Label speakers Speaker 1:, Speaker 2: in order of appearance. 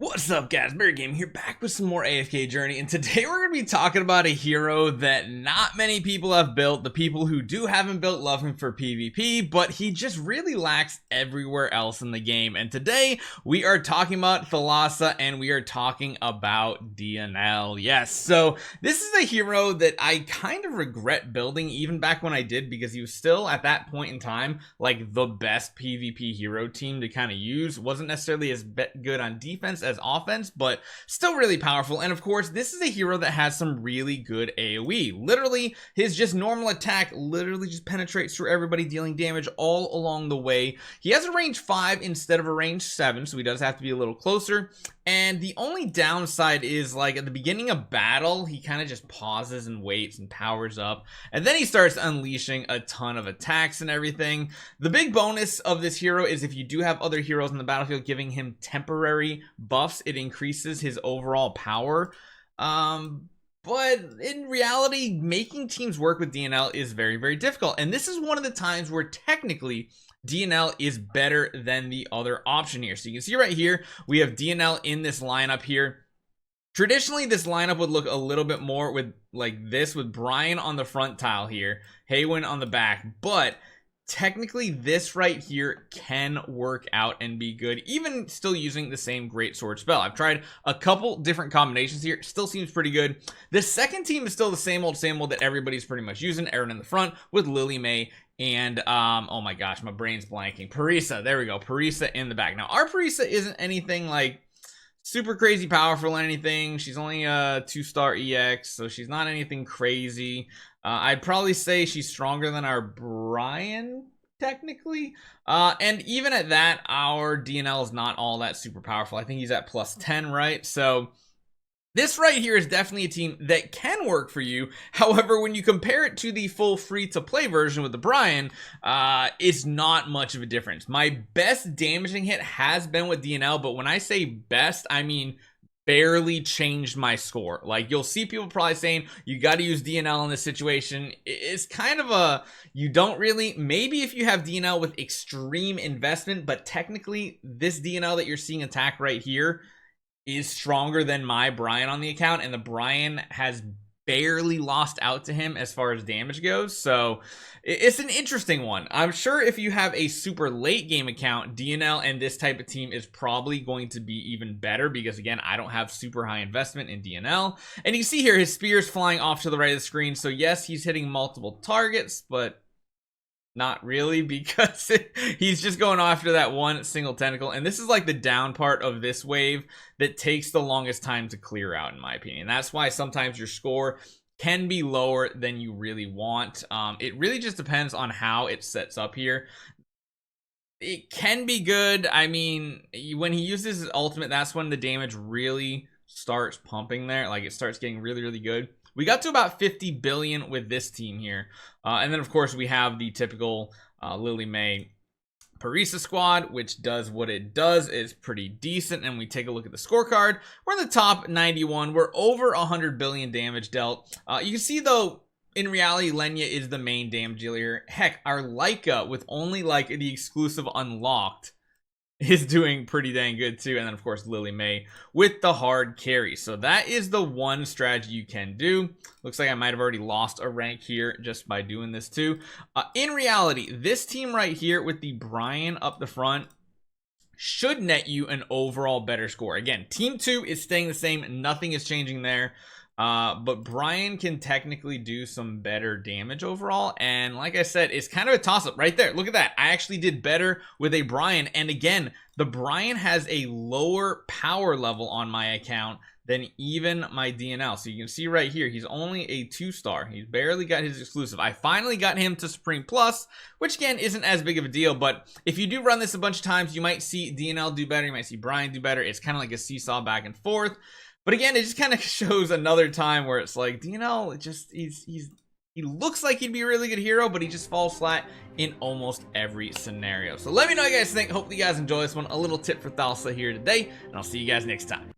Speaker 1: What's up guys, Barry Game here, back with some more AFK Journey, and today we're going to be talking about a hero that not many people have built. The people who do have him built love him for PvP, but he just really lacks everywhere else in the game. And today we are talking about Thalassa and we are talking about Dionel. Yes, so this is a hero that I kind of regret building even back when I did, because he was still at that point in time like the best PvP hero team to kind of use. Wasn't necessarily as good on defense as offense, but still really powerful. And of course, this is a hero that has some really good AoE. Literally, his just normal attack literally just penetrates through everybody, dealing damage all along the way. He has a range 5 instead of a range 7, so he does have to be a little closer. And the only downside is, like, at the beginning of battle, he kind of just pauses and waits and powers up, and then he starts unleashing a ton of attacks and everything. The big bonus of this hero is if you do have other heroes in the battlefield giving him temporary buffs, it increases his overall power. But in reality, making teams work with Dionel is very, very difficult. And this is one of the times where technically Dionel is better than the other option here. So you can see right here, we have Dionel in this lineup here. Traditionally, this lineup would look a little bit more with like this, with Brian on the front tile here, Haywin on the back. But technically, this right here can work out and be good, even still using the same great sword spell. I've tried a couple different combinations here, still seems pretty good. The second team is still the same old that everybody's pretty much using. Aaron in the front with Lily May and oh my gosh, my brain's blanking, Parisa. There we go, Parisa in the back. Now our Parisa isn't anything like super crazy powerful or anything. She's only a 2-star EX, so she's not anything crazy. I'd probably say she's stronger than our Brian technically, and even at that, our Dionel is not all that super powerful. I think he's at plus 10, right? So this right here is definitely a team that can work for you. However, when you compare it to the full free-to-play version with the Brian, it's not much of a difference. My best damaging hit has been with Dionel, but when I say best, I mean barely changed my score. Like, you'll see people probably saying you got to use Dionel in this situation. It's kind of a, you don't really, maybe if you have Dionel with extreme investment, but technically this Dionel that you're seeing attack right here is stronger than my Brian on the account, and the Brian has barely lost out to him as far as damage goes. So it's an interesting one. I'm sure if you have a super late game account, Dionel and this type of team is probably going to be even better, because again, I don't have super high investment in Dionel. And you see here his spear's flying off to the right of the screen, so yes, he's hitting multiple targets, but not really, because he's just going after that one single tentacle. And this is like the down part of this wave that takes the longest time to clear out, in my opinion. That's why sometimes your score can be lower than you really want. It really just depends on how it sets up here. It can be good. I mean, when he uses his ultimate, that's when the damage really starts pumping there. Like, it starts getting really, really good. We got to about 50 billion with this team here. And then, of course, we have the typical Lily May Parisa squad, which does what it does. Is pretty decent. And we take a look at the scorecard. We're in the top 91. We're over 100 billion damage dealt. You can see, though, in reality, Lenya is the main damage dealer. Heck, our Leica, with only like the exclusive unlocked, is doing pretty dang good too. And then of course Lily May with the hard carry. So that is the one strategy you can do. Looks like I might have already lost a rank here just by doing this too. In reality, this team right here with the Brian up the front should net you an overall better score. Again, team 2 is staying the same, nothing is changing there. But Brian can technically do some better damage overall. And like I said, it's kind of a toss-up right there. Look at that. I actually did better with a Brian. And again, the Brian has a lower power level on my account than even my Dionel. So you can see right here, he's only a 2-star. He's barely got his exclusive. I finally got him to Supreme Plus, which again isn't as big of a deal. But if you do run this a bunch of times, you might see Dionel do better. You might see Brian do better. It's kind of like a seesaw back and forth. But again, it just kind of shows another time where it's like, Dionel, he looks like he'd be a really good hero, but he just falls flat in almost every scenario. So let me know what you guys think. Hopefully you guys enjoy this one. A little tip for Thalassa here today, and I'll see you guys next time.